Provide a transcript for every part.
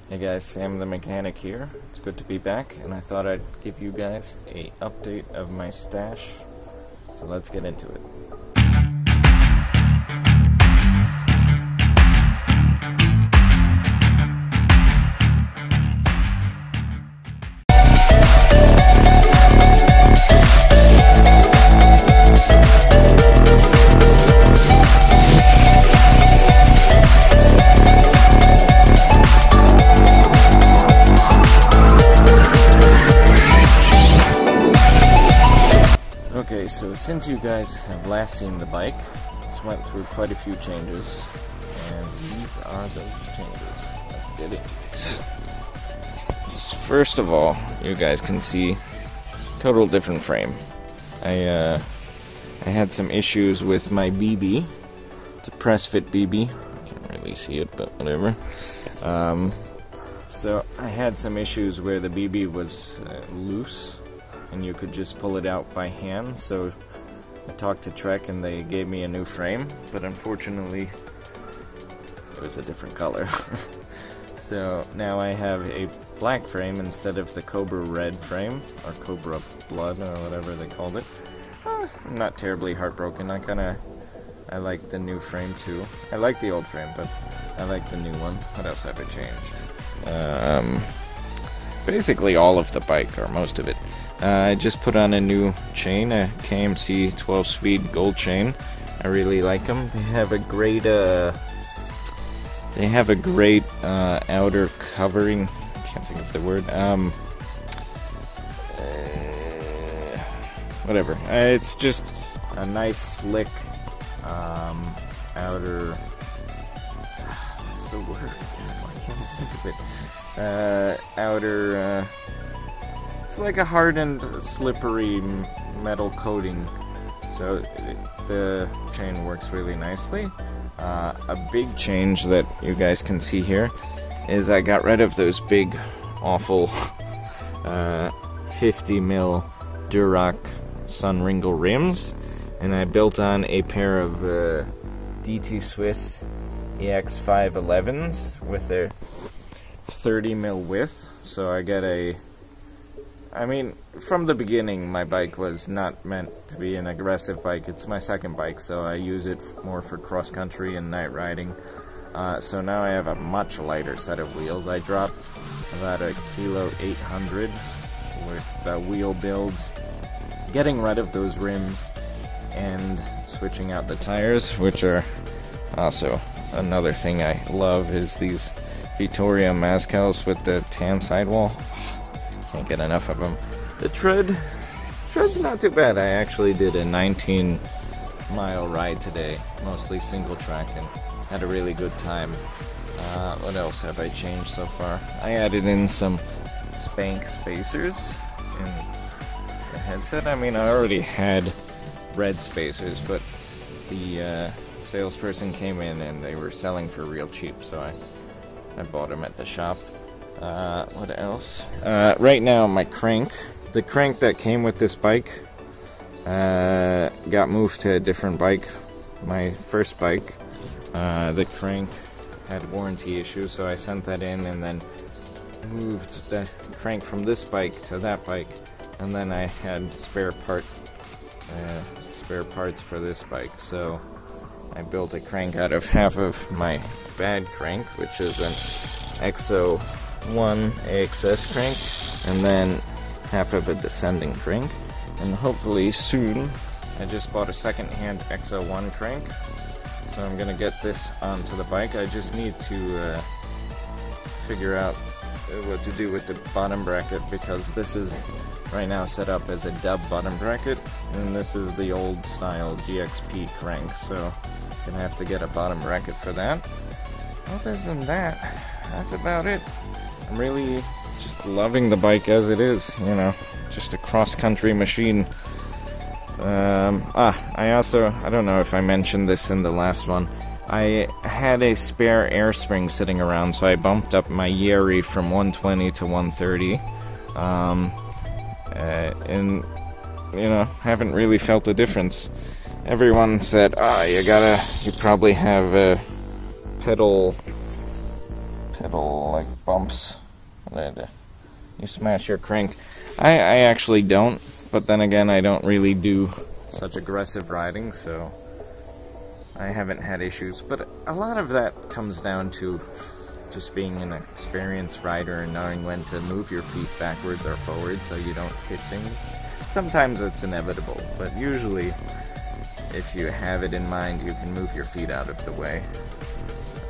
Hey guys, Sam the mechanic here. It's good to be back, and I thought I'd give you guys an update of my stash. So let's get into it. Okay, so since you guys have last seen the bike, it's went through quite a few changes, and these are those changes. Let's get it. First of all, you guys can see total different frame. I had some issues with my BB. It's a press fit BB. Can't really see it, but whatever. So I had some issues where the BB was loose, and you could just pull it out by hand. So I talked to Trek and they gave me a new frame, but unfortunately it was a different color. So now I have a black frame instead of the Cobra red frame, or Cobra blood, or whatever they called it. I'm not terribly heartbroken. I like the new frame too. I like the old frame, but I like the new one. What else have I changed? Basically all of the bike, or most of it. I just put on a new chain, a KMC 12-speed gold chain. I really like them. They have a great outer covering. I can't think of the word. Whatever. It's just a nice, slick outer. What's the word? I can't think of it. Outer. It's like a hardened, slippery metal coating, so the chain works really nicely. A big change that you guys can see here is I got rid of those big, awful 50mm Duroc Sunringle rims, and I built on a pair of DT Swiss EX511s with a 30mm width. So I get from the beginning, my bike was not meant to be an aggressive bike. It's my second bike, so I use it more for cross-country and night riding. So now I have a much lighter set of wheels. I dropped about 1.8 kg with the wheel builds, getting rid of those rims and switching out the tires, which are also another thing I love, is these Vittoria Mazcals with the tan sidewall. Can't get enough of them. The tread's not too bad. I actually did a 19-mile ride today, mostly single track, and had a really good time. What else have I changed so far? I added in some Spank spacers in the headset. I already had red spacers, but the salesperson came in and they were selling for real cheap, so I bought them at the shop. What else? Right now, the crank that came with this bike, got moved to a different bike. My first bike, the crank had warranty issues, so I sent that in and then moved the crank from this bike to that bike, and then I had spare parts for this bike, so I built a crank out of half of my bad crank, which is an XO1 AXS crank, and then half of a descending crank. And hopefully soon, I just bought a second-hand XO1 crank, so I'm gonna get this onto the bike. I just need to figure out what to do with the bottom bracket, because this is right now set up as a dub bottom bracket, and this is the old style GXP crank, so I'm gonna have to get a bottom bracket for that. Other than that, that's about it. I'm really just loving the bike as it is, just a cross-country machine. I don't know if I mentioned this in the last one, I had a spare air spring sitting around, so I bumped up my Yeri from 120 to 130, and, haven't really felt a difference. Everyone said, you probably have pedal it'll like bumps. You smash your crank. I actually don't, but then again, I don't really do such aggressive riding, so I haven't had issues. But a lot of that comes down to just being an experienced rider and knowing when to move your feet backwards or forwards so you don't hit things. Sometimes it's inevitable, but usually if you have it in mind, you can move your feet out of the way.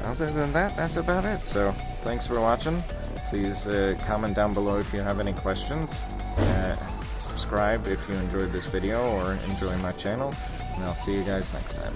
Other than that, that's about it. So thanks for watching. Please comment down below if you have any questions. Subscribe if you enjoyed this video or enjoy my channel, and I'll see you guys next time.